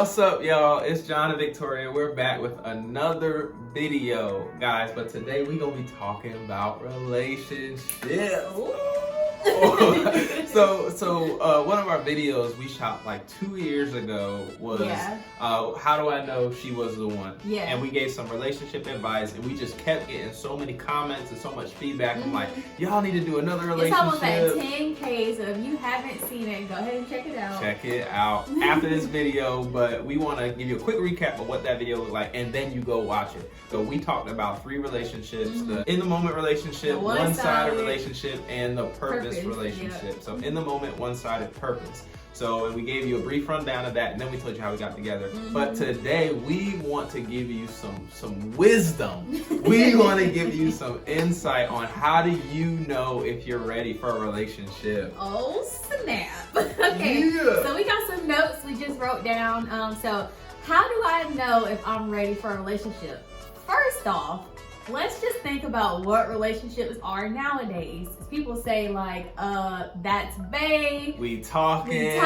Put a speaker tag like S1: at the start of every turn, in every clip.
S1: What's up, y'all? It's John and Victoria. We're back with another video, guys. But today we're gonna be talking about relationships. So one of our videos we shot like 2 years ago was how do I know she was the one?
S2: Yeah.
S1: And we gave some relationship advice, and we just kept getting so many comments and so much feedback. I'm like, y'all need to do another relationship.
S2: It's almost at 10K, so if you haven't seen it, go ahead and check it out.
S1: Check it out after this video, but we want to give you a quick recap of what that video looked like, and then you go watch it. So we talked about 3 relationships: the in-the-moment relationship, one-sided relationship, and the purpose relationship.
S2: Yep.
S1: So in the moment, one-sided, purpose. So, and we gave you a brief rundown of that, and then we told you how we got together. But today we want to give you some wisdom. We want to give you some insight on how do you know if you're ready for a relationship.
S2: Oh snap! Okay, so we got some notes we just wrote down. So how do I know if I'm ready for a relationship? First off, let's just think about what relationships are nowadays. People say like, that's bae.
S1: We talking,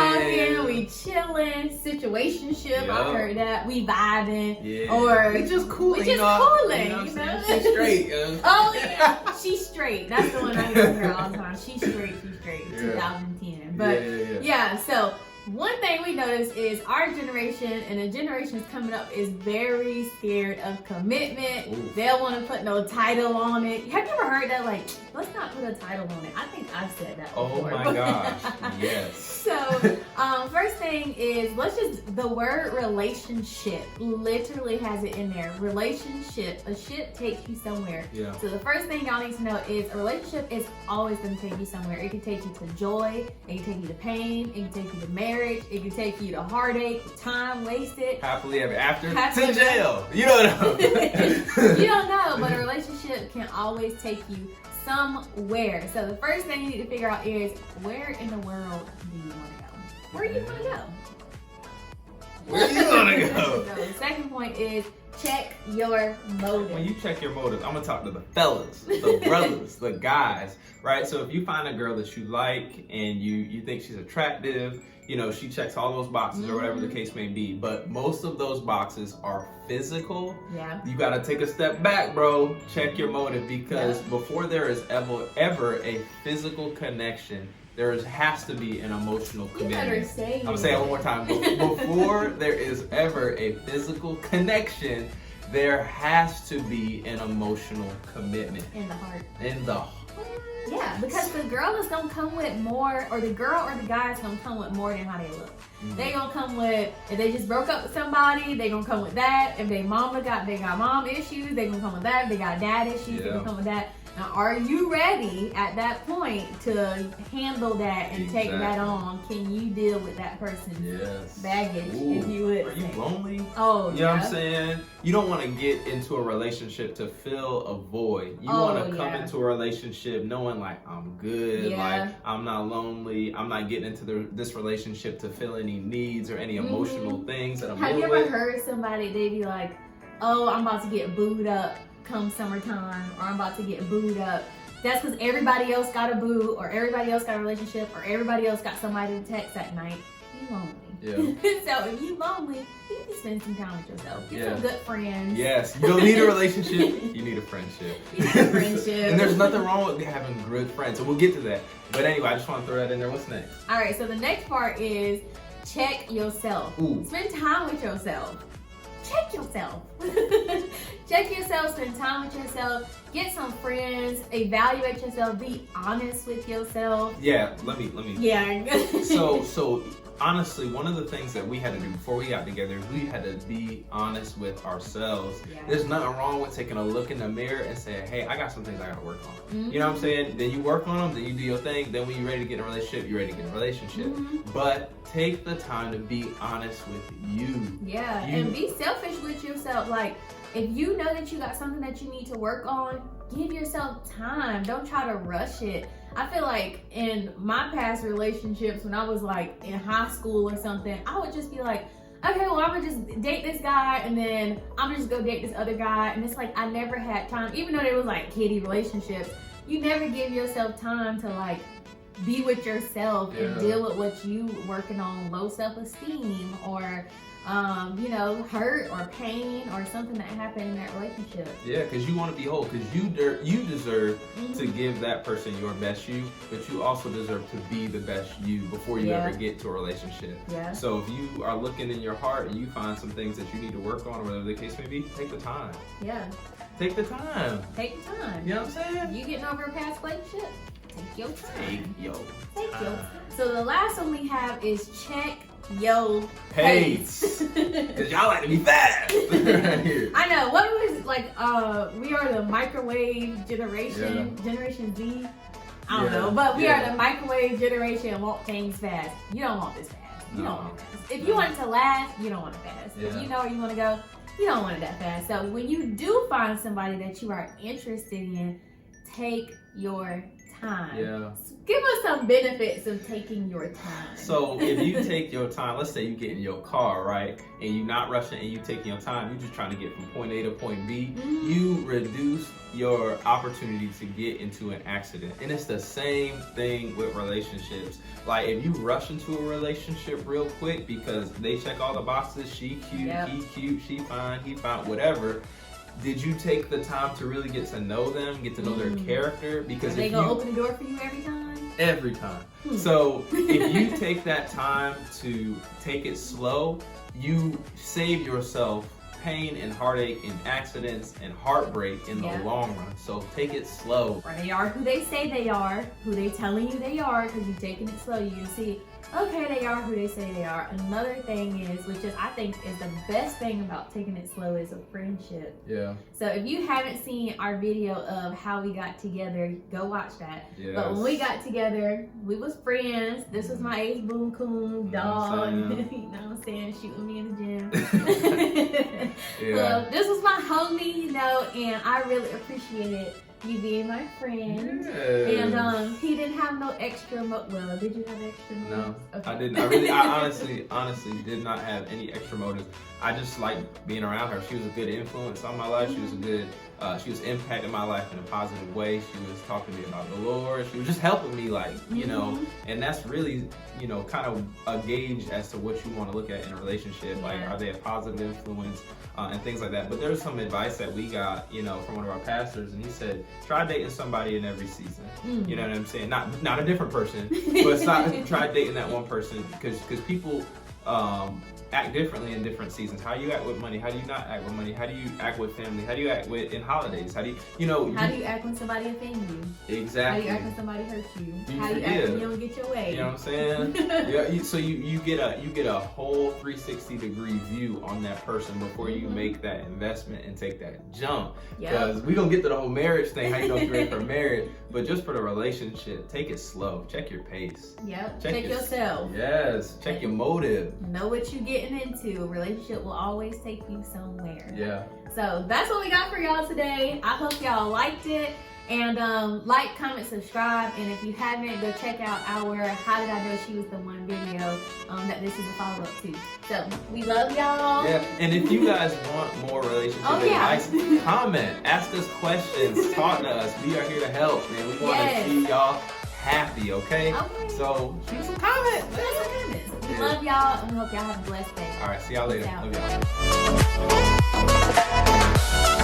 S2: we chilling, situationship. I've heard that. We vibing, or
S1: we just cooling.
S2: We just cooling. You know?
S1: She's straight.
S2: Oh yeah, she's straight. That's the one I hear her all the time. She's straight. 2010. But yeah, so. One thing we notice is our generation and the generations coming up is very scared of commitment.
S1: Ooh.
S2: They don't want to put no title on it. Have you ever heard that? Like, let's not put a title on it. I think I've said that before.
S1: Oh my gosh, yes.
S2: So, first thing is, the word relationship literally has it in there. Relationship, a ship takes you somewhere.
S1: Yeah.
S2: So the first thing y'all need to know is a relationship is always going to take you somewhere. It can take you to joy, it can take you to pain, it can take you to marriage, it can take you to heartache, time wasted.
S1: Happily ever after, to jail. You don't know.
S2: You don't know, but a relationship can always take you somewhere. So the first thing you need to figure out is, where in the world do you want to go? Where do you want to go?
S1: Where you want to go?
S2: So the second point is, check your motive.
S1: When you check your motive, I'm gonna talk to the fellas, the brothers, the guys, right? So if you find a girl that you like and you think she's attractive, you know, she checks all those boxes or whatever the case may be, but most of those boxes are physical. Yeah. You gotta take a step back, bro. Check your motive, because before there is ever a physical connection, there has to be an emotional commitment. I'm gonna say it one more time. Before there is ever a physical connection, there has to be an emotional commitment.
S2: In the heart.
S1: In the heart.
S2: Yeah, because the girl is gonna come with more, or the girl or the guy is gonna come with more than how they look. They gonna come with, if they just broke up with somebody, they gonna come with that. If they got mom issues, they gonna come with that. If they got dad issues, they gonna come with that. Now, are you ready at that point to handle that and take that on? Can you deal with that person's baggage, if you would?
S1: Are you lonely?
S2: Oh,
S1: you know what I'm saying? You don't want to get into a relationship to fill a void. You want to come into a relationship knowing like, I'm good, like I'm not lonely, I'm not getting into this relationship to fill any needs or any emotional things that I'm dealing with.
S2: Have you ever heard somebody, they be like, oh, I'm about to get booed up come summertime, or I'm about to get booed up. That's because everybody else got a boo, or everybody else got a relationship, or everybody else got somebody to text at night. You lonely. Yeah. So if you lonely, you need to spend some time with yourself. Get some good friends.
S1: Yes. You don't need a relationship, you need a friendship.
S2: You need a friendship.
S1: And there's nothing wrong with having good friends. So we'll get to that. But anyway, I just want to throw that in there. What's next?
S2: Alright, so the next part is check yourself.
S1: Ooh.
S2: Spend time with yourself. Check yourself. Check yourself, spend time with yourself, get some friends, evaluate yourself, be honest with yourself.
S1: Yeah, let me.
S2: Yeah.
S1: So honestly, one of the things that we had to do before we got together, we had to be honest with ourselves. Yeah. There's nothing wrong with taking a look in the mirror and saying, hey, I got some things I gotta work on. You know what I'm saying? Then you work on them, then you do your thing, then when you're ready to get in a relationship, you're ready to get in a relationship. But take the time to be honest with you.
S2: Yeah, and be selfish with yourself. Like, if you know that you got something that you need to work on, give yourself time. Don't try to rush it. I feel like in my past relationships, when I was like in high school or something, I would just be like, okay, well, I'm gonna just date this guy, and then I'm gonna just go date this other guy. And it's like, I never had time, even though they was like kiddie relationships, you never give yourself time to like be with yourself and deal with what you working on, low self-esteem, or you know, hurt or pain or something that happened in that relationship.
S1: Yeah, because you want to be whole, because you deserve to give that person your best you, but you also deserve to be the best you before you ever get to a relationship.
S2: Yeah.
S1: So if you are looking in your heart and you find some things that you need to work on, or whatever the case may be, take the time.
S2: Yeah.
S1: Take the time.
S2: Take the time.
S1: You know what I'm saying?
S2: You getting over a past relationship? Take your time.
S1: Take your time.
S2: So the last one we have is check your
S1: pace. Cause y'all like to be fast. Right here.
S2: I know. What was like? We are the microwave generation, Generation Z. I don't know, but we are the microwave generation and want things fast. You don't want this fast. You don't want it fast. If you want it to last, you don't want it fast. If you know where you want to go, you don't want it that fast. So when you do find somebody that you are interested in, take your time.
S1: Yeah.
S2: Give us some benefits of taking your time.
S1: So if you take your time, let's say you get in your car, right, and you're not rushing and you taking your time, you're just trying to get from point A to point B, you reduce your opportunity to get into an accident. And it's the same thing with relationships. Like if you rush into a relationship real quick because they check all the boxes, she cute, he cute, she fine, he fine, whatever. Did you take the time to really get to know them, get to know their character? Because
S2: they gonna open the door for you every time?
S1: Every time. So if you take that time to take it slow, you save yourself pain and heartache and accidents and heartbreak in the long run. So take it slow.
S2: Or they are who they say they are, who they telling you they are, because you're taking it slow. You can see, okay, they are who they say they are. Another thing is, which is I think is the best thing about taking it slow, is a friendship.
S1: Yeah.
S2: So if you haven't seen our video of how we got together, go watch that.
S1: Yes.
S2: But when we got together, we was friends. This was my ace boom coon dog. You know what I'm saying? Shooting me in the gym. This was my homie, you know, and I really appreciated you being my friend.
S1: Yes.
S2: And he didn't have no extra well, did you have extra motives?
S1: No,
S2: okay.
S1: I didn't. I honestly did not have any extra motives. I just liked being around her. She was a good influence on my life. She was a good, she was impacting my life in a positive way. She was talking to me about the Lord. She was just helping me, like, you know, and that's really, you know, kind of a gauge as to what you want to look at in a relationship. Like, are they a positive influence and things like that. But there's some advice that we got, you know, from one of our pastors, and he said, try dating somebody in every season. You know what I'm saying? Not a different person, but try dating that one person, because people act differently in different seasons. How you act with money? How do you not act with money? How do you act with family? How do you act in holidays? How do you act when somebody offends you? Exactly.
S2: How do you act when somebody hurts you? How do you act when you don't get your way?
S1: You know what I'm saying? So you get a whole 360 degree view on that person before you make that investment and take that jump. Because we gonna get to the whole marriage thing, how you know if you're ready for marriage, but just for the relationship, take it slow. Check your pace. Check yourself. Yes. Check your motive.
S2: Know what you getting into. A relationship will always take you somewhere. So that's what we got for y'all today. I hope y'all liked it. And like, comment, subscribe. And if you haven't, go check out our How Did I Know She Was the One video that this is a follow-up to. So we love y'all.
S1: And if you guys want more relationship advice, comment, ask us questions, talk to us. We are here to help, man. We want to see y'all happy, okay? So shoot some comments.
S2: We love y'all, and we hope y'all have a blessed day.
S1: All right, see y'all later.
S2: Love
S1: y'all.